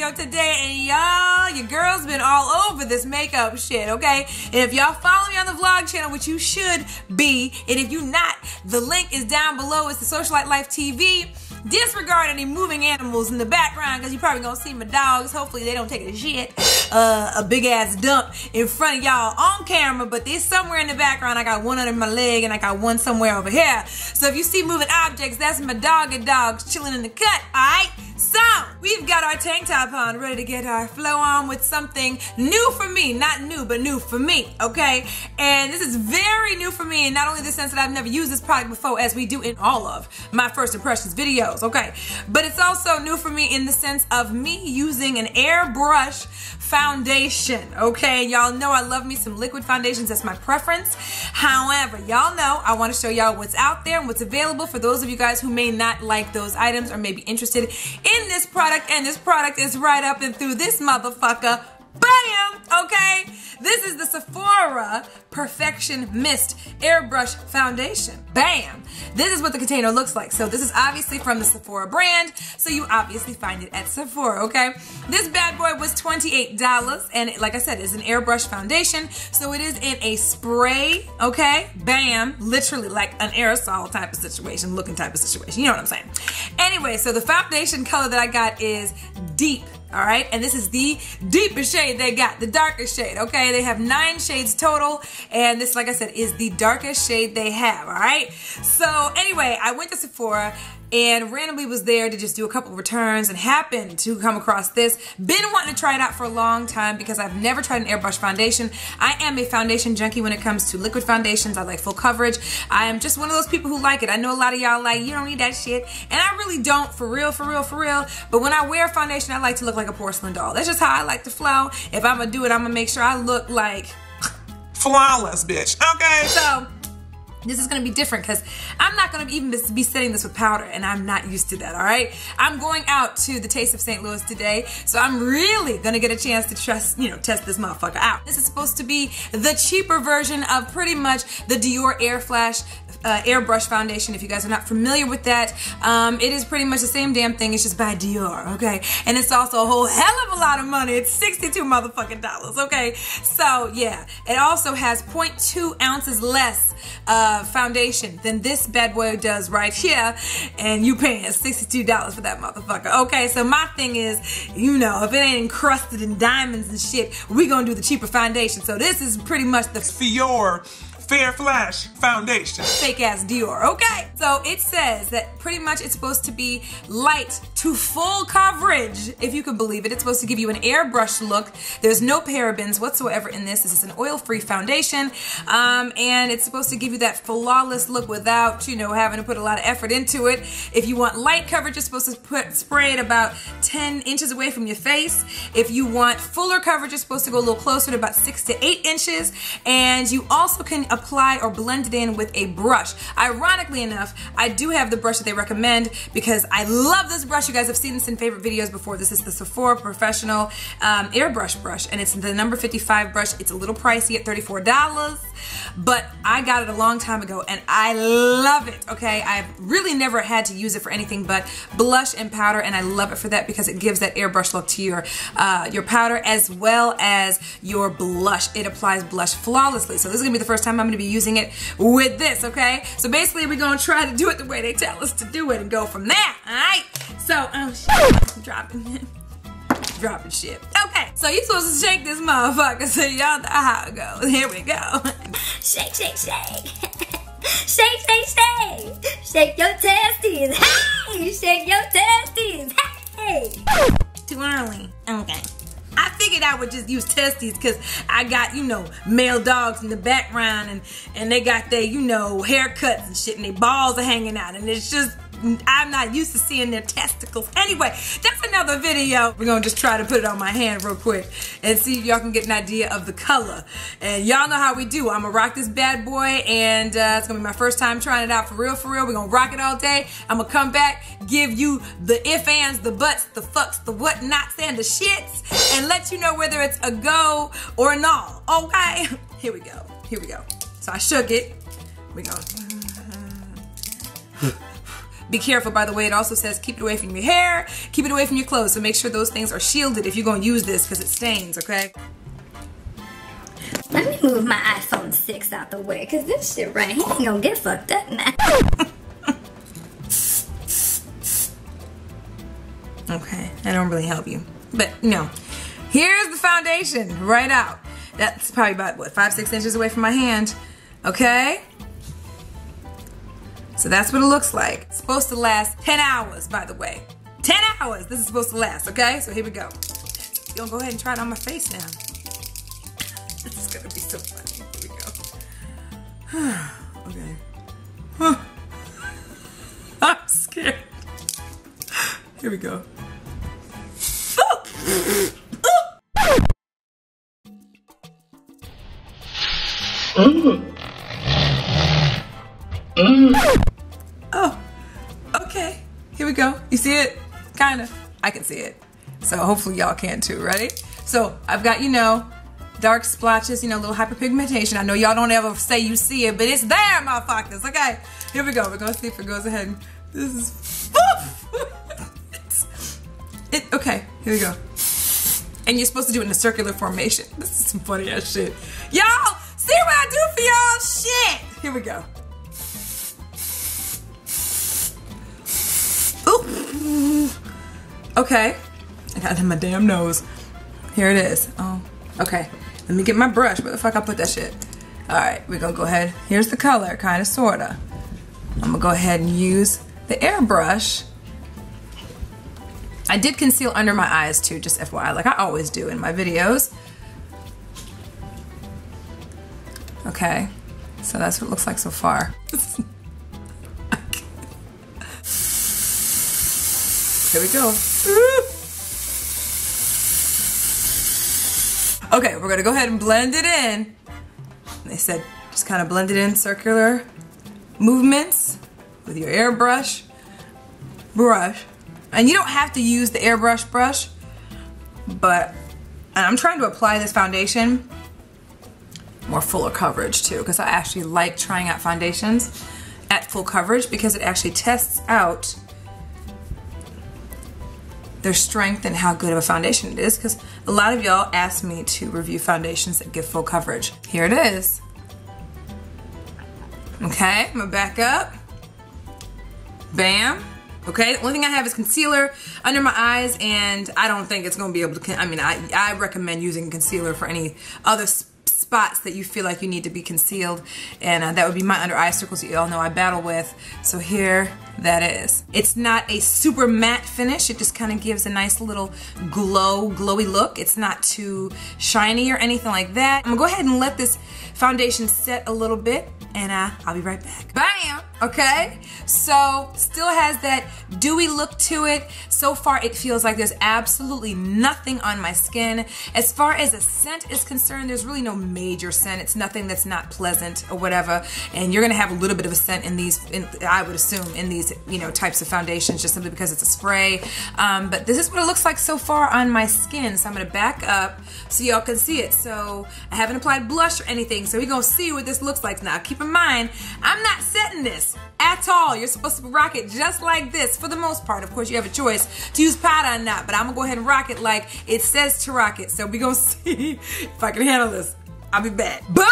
video today, and y'all, your girl's been all over this makeup shit, okay? And if y'all follow me on the vlog channel, which you should be, and if you not, the link is down below. It's the Socialite Life TV. Disregard any moving animals in the background, because you probably gonna see my dogs. Hopefully they don't take a shit, a big ass dump in front of y'all on camera, but there's somewhere in the background. I got one under my leg and I got one somewhere over here. So if you see moving objects, that's my dog and dogs chilling in the cut, alright? So, we've got our tank top on, ready to get our flow on with something new for me. Not new, but new for me, okay? And this is very new for me, in not only the sense that I've never used this product before, as we do in all of my first impressions videos, okay? But it's also new for me in the sense of me using an Airbrush foundation, okay? Y'all know I love me some liquid foundations. That's my preference. However, y'all know I want to show y'all what's out there and what's available for those of you guys who may not like those items or may be interested in this product, and this product is right up and through this motherfucker. Bam! Okay? This is the Sephora Perfection Mist Airbrush Foundation. Bam! This is what the container looks like. So this is obviously from the Sephora brand, so you obviously find it at Sephora, okay? This bad boy was $28, and like I said, it's an airbrush foundation, so it is in a spray, okay? Bam! Literally like an aerosol type of situation, looking type of situation. You know what I'm saying? Anyway, so the foundation color that I got is deep. All right, and this is the deepest shade they got, the darkest shade, okay? They have 9 shades total, and this, like I said, is the darkest shade they have, all right? So anyway, I went to Sephora and randomly was there to just do a couple of returns and happened to come across this. Been wanting to try it out for a long time because I've never tried an airbrush foundation. I am a foundation junkie when it comes to liquid foundations. I like full coverage. I am just one of those people who like it. I know a lot of y'all like, you don't need that shit. And I really don't, for real, for real, for real. But when I wear foundation, I like to look like a porcelain doll. That's just how I like to flow. If I'm gonna do it, I'm gonna make sure I look like flawless, bitch, okay? So, this is going to be different because I'm not going to even be setting this with powder, and I'm not used to that, all right? I'm going out to the Taste of St. Louis today, so I'm really going to get a chance to test this motherfucker out. This is supposed to be the cheaper version of pretty much the Dior Air Flash airbrush foundation. If you guys are not familiar with that, it is pretty much the same damn thing. It's just by Dior, okay? And it's also a whole hell of a lot of money. It's 62 motherfucking dollars, okay? So yeah, it also has 0.2 ounces less foundation than this bad boy does right here, and you paying $62 for that motherfucker, okay? So my thing is, you know, if it ain't encrusted in diamonds and shit, we gonna do the cheaper foundation. So this is pretty much the Dior Fair Flash Foundation. Fake ass Dior, okay? So it says that pretty much it's supposed to be light to full coverage, if you can believe it. It's supposed to give you an airbrush look. There's no parabens whatsoever in this. This is an oil-free foundation, and it's supposed to give you that flawless look without, you know, having to put a lot of effort into it. If you want light coverage, you're supposed to spray it about 10 inches away from your face. If you want fuller coverage, you're supposed to go a little closer to about 6 to 8 inches, and you also can apply or blend it in with a brush. Ironically enough, I do have the brush that they recommend because I love this brush. You guys have seen this in favorite videos before. This is the Sephora Professional Airbrush brush, and it's the number 55 brush. It's a little pricey at $34, but I got it a long time ago and I love it, okay? I've really never had to use it for anything but blush and powder, and I love it for that because it gives that airbrush look to your powder as well as your blush. It applies blush flawlessly. So this is gonna be the first time I'm gonna be using it with this, okay? So basically we're gonna try to do it the way they tell us to do it and go from there, alright? So, oh shit, I'm dropping shit. Okay, so you're supposed to shake this motherfucker so y'all know how it goes. Here we go. Shake, shake, shake. Shake, shake, shake. Shake your testes. Hey, shake your testes. Hey. Too early. Okay. I figured I would just use testes because I got, you know, male dogs in the background, and they got their, you know, haircuts and shit, and their balls are hanging out, and it's just, I'm not used to seeing their testicles. Anyway, that's another video. We're gonna just try to put it on my hand real quick and see if y'all can get an idea of the color. And y'all know how we do. I'm gonna rock this bad boy, and it's gonna be my first time trying it out for real, for real. We're gonna rock it all day. I'm gonna come back, give you the if ands, the buts, the fucks, the whatnots, and the shits, and let you know whether it's a go or a no, okay? Here we go, here we go. So I shook it. We go. Be careful, by the way, it also says keep it away from your hair, keep it away from your clothes, so make sure those things are shielded if you're going to use this because it stains, okay? Let me move my iPhone 6 out the way, because this shit right here ain't gonna get fucked up now. Okay, that don't really help you. But, here's the foundation right out. That's probably about, what, 5-6 inches away from my hand. Okay? So that's what it looks like. It's supposed to last 10 hours, by the way. 10 hours this is supposed to last, okay? So here we go. You're gonna go ahead and try it on my face now. This is gonna be so funny. Here we go. Okay. I'm scared. Here we go. Oh, okay. Here we go. You see it? Kinda. I can see it. So hopefully y'all can too. Ready? So I've got, dark splotches, little hyperpigmentation. I know y'all don't ever say you see it, but it's there, motherfuckers. Okay, here we go. We're gonna see if it goes ahead. This is. Okay, here we go. And you're supposed to do it in a circular formation. This is some funny ass shit. Y'all, see what I do for y'all? Shit. Here we go. Ooh. Okay. I got it in my damn nose. Here it is. Oh, okay. Let me get my brush. Where the fuck I put that shit? Alright, we're gonna go ahead. Here's the color, kinda, sorta. I'm gonna go ahead and use the airbrush. I did conceal under my eyes too, just FYI, like I always do in my videos. Okay, so that's what it looks like so far. Here we go. Okay, we're gonna go ahead and blend it in. They said just kind of blend it in circular movements with your airbrush brush. And you don't have to use the airbrush brush, but I'm trying to apply this foundation more fuller coverage too, because I actually like trying out foundations at full coverage because it actually tests out their strength and how good of a foundation it is, because a lot of y'all ask me to review foundations that give full coverage. Here it is. Okay, I'm gonna back up. Bam. Okay, the only thing I have is concealer under my eyes, and I don't think it's gonna be able to, I recommend using concealer for any other spots that you feel like you need to be concealed, and that would be my under eye circles that you all know I battle with. So here that is. It's not a super matte finish, it just kind of gives a nice little glowy look. It's not too shiny or anything like that. I'm gonna go ahead and let this foundation set a little bit, and I'll be right back. Bam! Okay, so still has that dewy look to it. So far it feels like there's absolutely nothing on my skin. As far as a scent is concerned, there's really no major scent. It's nothing that's not pleasant or whatever, and you're gonna have a little bit of a scent in these, I would assume, in these types of foundations, just simply because it's a spray. But this is what it looks like so far on my skin. So I'm gonna back up so y'all can see it. So I haven't applied blush or anything, so we're gonna see what this looks like now. Keep in mind, I'm not setting this at all. You're supposed to rock it just like this for the most part. Of course, you have a choice to use powder or not, but I'm gonna go ahead and rock it like it says to rock it. So we're gonna see if I can handle this. I'll be back. Boom!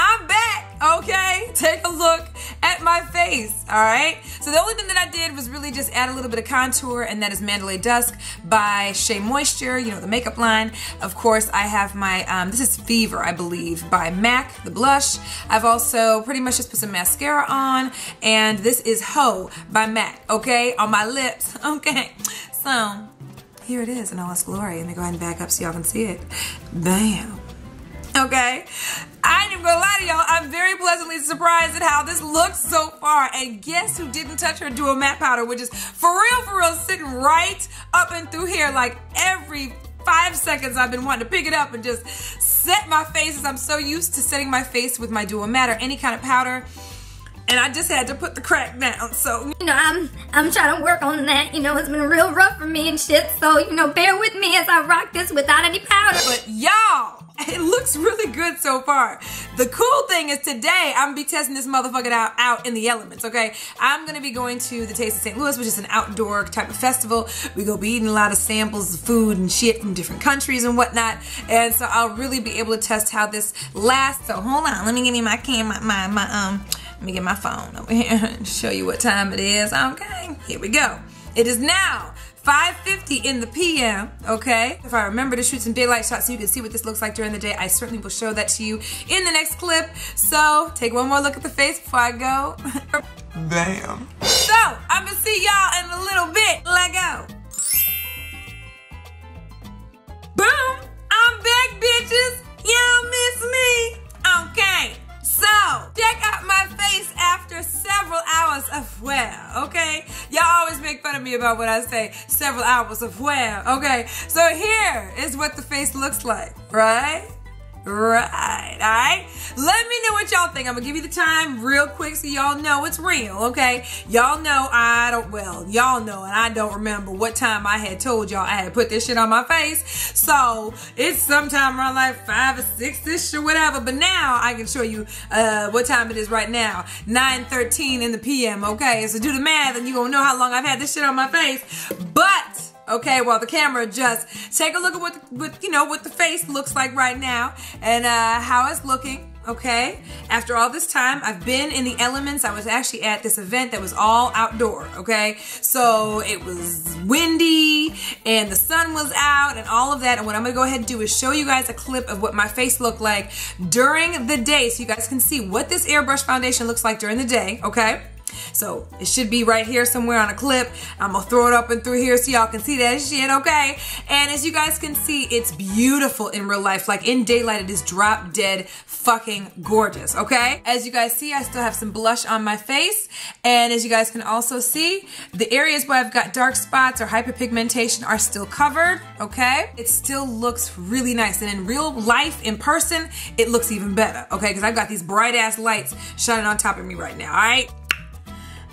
I'm back, okay? Take a look at my face, all right? So the only thing that I did was really just add a little bit of contour, and that is Mandalay Dusk by Shea Moisture, the makeup line. Of course, I have my, this is Fever, I believe, by MAC, the blush. I've also pretty much just put some mascara on, and this is Ho by MAC, okay? On my lips, okay? So, here it is in all its glory. Let me go ahead and back up so y'all can see it. Bam. Okay, I ain't even gonna lie to y'all, I'm very pleasantly surprised at how this looks so far. And guess who didn't touch her Duo Matte Powder, which is for real sitting right up and through here. Like every 5 seconds I've been wanting to pick it up and just set my face, as I'm so used to setting my face with my Duo Matte or any kind of powder. And I just had to put the crack down, so. I'm trying to work on that. It's been real rough for me and shit. So, bear with me as I rock this without any powder. But y'all, it looks really good so far. The cool thing is today, I'm gonna be testing this motherfucker out in the elements, okay? I'm gonna be going to the Taste of St. Louis, which is an outdoor type of festival. We go be eating a lot of samples of food and shit from different countries and whatnot. And so I'll really be able to test how this lasts. So hold on, let me give me my camera, let me get my phone over here and show you what time it is. Okay, here we go. It is now 5:50 in the PM, okay? If I remember to shoot some daylight shots so you can see what this looks like during the day, I certainly will show that to you in the next clip. So, take one more look at the face before I go. Damn. So, I'm gonna see y'all in a little bit. Let go. Boom! I'm back, bitches. Y'all miss me? Okay. So, check out my face after several hours of wear, okay? Y'all always make fun of me about what I say, several hours of wear, okay? So here is what the face looks like, right? Right, alright? Let me know what y'all think. I'm gonna give you the time real quick so y'all know it's real, okay? Y'all know y'all know and I don't remember what time I had told y'all I had put this shit on my face. So, it's sometime around like 5 or 6-ish or whatever, but now I can show you what time it is right now. 9:13 in the PM, okay? So do the math and you gonna know how long I've had this shit on my face. But okay, while the camera adjusts, take a look at what the face looks like right now and how it's looking, okay? After all this time, I've been in the elements. I was actually at this event that was all outdoor, okay? So it was windy and the sun was out and all of that. And what I'm gonna go ahead and do is show you guys a clip of what my face looked like during the day so you guys can see what this Airbrush foundation looks like during the day, okay? So it should be right here somewhere on a clip. I'm gonna throw it up and through here so y'all can see that shit, okay? And as you guys can see, it's beautiful in real life. Like in daylight, it is drop dead fucking gorgeous, okay? As you guys see, I still have some blush on my face. And as you guys can also see, the areas where I've got dark spots or hyperpigmentation are still covered, okay? It still looks really nice. And in real life, in person, it looks even better, okay? Because I've got these bright ass lights shining on top of me right now, all right?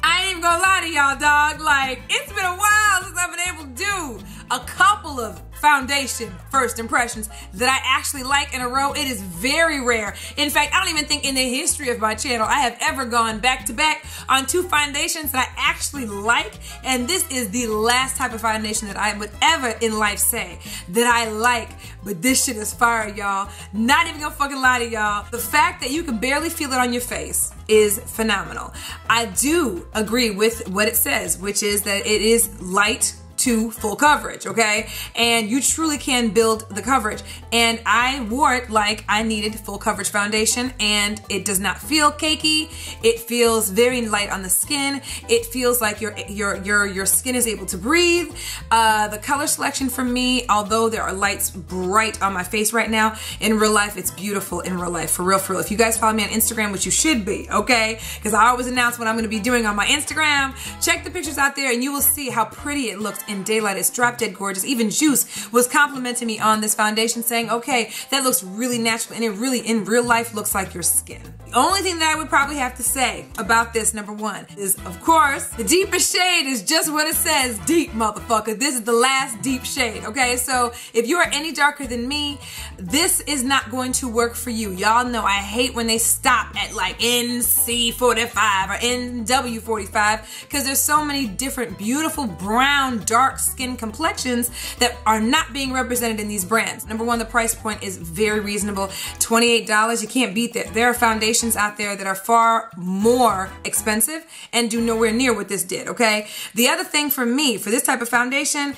I ain't even gonna lie to y'all, dog. Like, it's been a while since I've been able to do a couple of foundation first impressions that I actually like in a row. It is very rare. In fact, I don't even think in the history of my channel I have ever gone back to back on 2 foundations that I actually like. And this is the last type of foundation that I would ever in life say that I like. But this shit is fire, y'all. Not even gonna fucking lie to y'all. The fact that you can barely feel it on your face is phenomenal. I do agree with what it says, which is that it is light to full coverage, okay? And you truly can build the coverage. And I wore it like I needed full coverage foundation, and it does not feel cakey. It feels very light on the skin. It feels like your skin is able to breathe. The color selection for me, although there are lights bright on my face right now, in real life, it's beautiful in real life, for real, for real. If you guys follow me on Instagram, which you should be, okay? Because I always announce what I'm gonna be doing on my Instagram. Check the pictures out there and you will see how pretty it looks in daylight. It's drop dead gorgeous. Even Juice was complimenting me on this foundation saying, okay, that looks really natural and it really in real life looks like your skin. The only thing that I would probably have to say about this, number one, is of course, the deepest shade is just what it says, deep, motherfucker. This is the last deep shade, okay? So if you are any darker than me, this is not going to work for you. Y'all know I hate when they stop at like NC45 or NW45 because there's so many different beautiful brown, dark skin complexions that are not being represented in these brands. Number one, the price point is very reasonable. $28, you can't beat that. There are foundations out there that are far more expensive and do nowhere near what this did, okay? The other thing for me, for this type of foundation,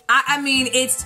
I mean, it's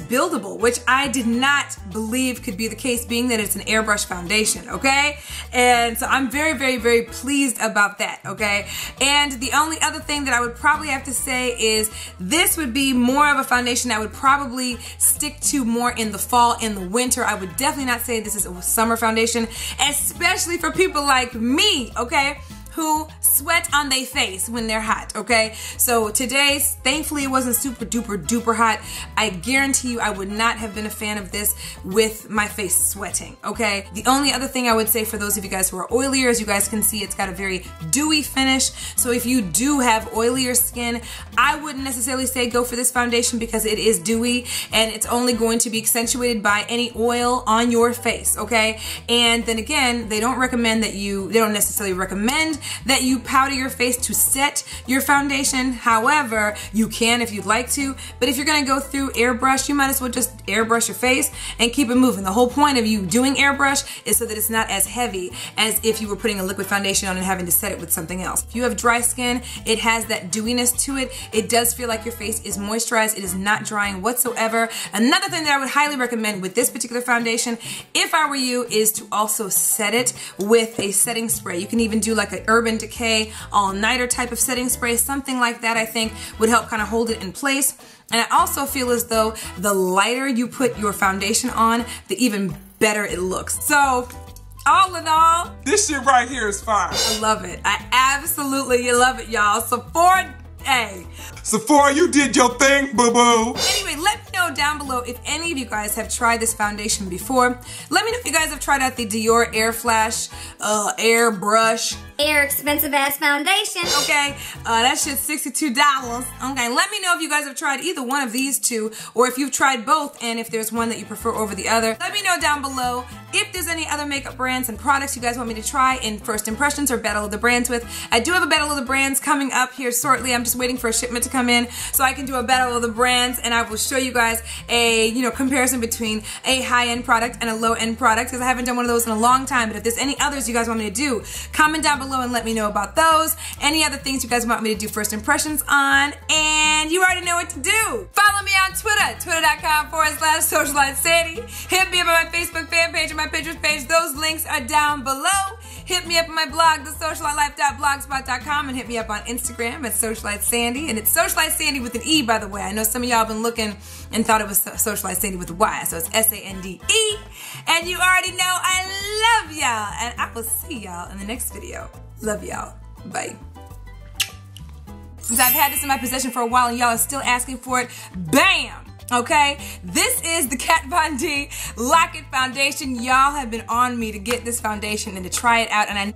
buildable, which I did not believe could be the case, being that it's an airbrush foundation, okay? And so I'm very, very, very pleased about that, okay? And the only other thing that I would probably have to say is this would be more of a foundation I would probably stick to more in the fall, in the winter. I would definitely not say this is a summer foundation, especially for people like me, okay? who sweat on their face when they're hot, okay? So today, thankfully it wasn't super duper duper hot. I guarantee you I would not have been a fan of this with my face sweating, okay? The only other thing I would say for those of you guys who are oilier, as you guys can see, it's got a very dewy finish. So if you do have oilier skin, I wouldn't necessarily say go for this foundation because it is dewy and it's only going to be accentuated by any oil on your face, okay? And then again, they don't necessarily recommend that you powder your face to set your foundation. However, you can if you'd like to, but if you're gonna go through airbrush, you might as well just airbrush your face and keep it moving. The whole point of you doing airbrush is so that it's not as heavy as if you were putting a liquid foundation on and having to set it with something else. If you have dry skin, it has that dewiness to it. It does feel like your face is moisturized. It is not drying whatsoever. Another thing that I would highly recommend with this particular foundation, if I were you, is to also set it with a setting spray. You can even do like an Urban Decay all-nighter type of setting spray. Something like that I think would help kind of hold it in place. And I also feel as though the lighter you put your foundation on, the even better it looks. So all in all, this shit right here is fire. I love it. I absolutely love it, y'all. Sephora, Sephora, you did your thing, boo-boo. Anyway, let me know down below if any of you guys have tried this foundation before. Let me know if you guys have tried out the Dior Air Flash, Airbrush. Expensive ass foundation. Okay, that shit's $62. Okay, let me know if you guys have tried either one of these two, or if you've tried both, and if there's one that you prefer over the other. Let me know down below if there's any other makeup brands and products you guys want me to try in first impressions or battle of the brands with. I do have a battle of the brands coming up here shortly. I'm just waiting for a shipment to come in so I can do a battle of the brands, and I will show you guys a comparison between a high-end product and a low-end product, because I haven't done one of those in a long time. But if there's any others you guys want me to do, comment down below and let me know about those. Any other things you guys want me to do first impressions on, and you already know what to do. Follow me on Twitter, twitter.com/SocialiteSandy. Hit me up on my Facebook fan page and my Pinterest page. Those links are down below. Hit me up on my blog, TheSocialiteLife.blogspot.com, and hit me up on Instagram at SocialiteSandy. And it's SocialiteSandy with an E, by the way. I know some of y'all been looking and thought it was SocialiteSandy with a Y, so it's Sande. And you already know I love y'all, and I will see y'all in the next video. Love y'all. Bye. Since I've had this in my possession for a while and y'all are still asking for it, bam! Okay, this is the Kat Von D Lock It Foundation. Y'all have been on me to get this foundation and to try it out, and I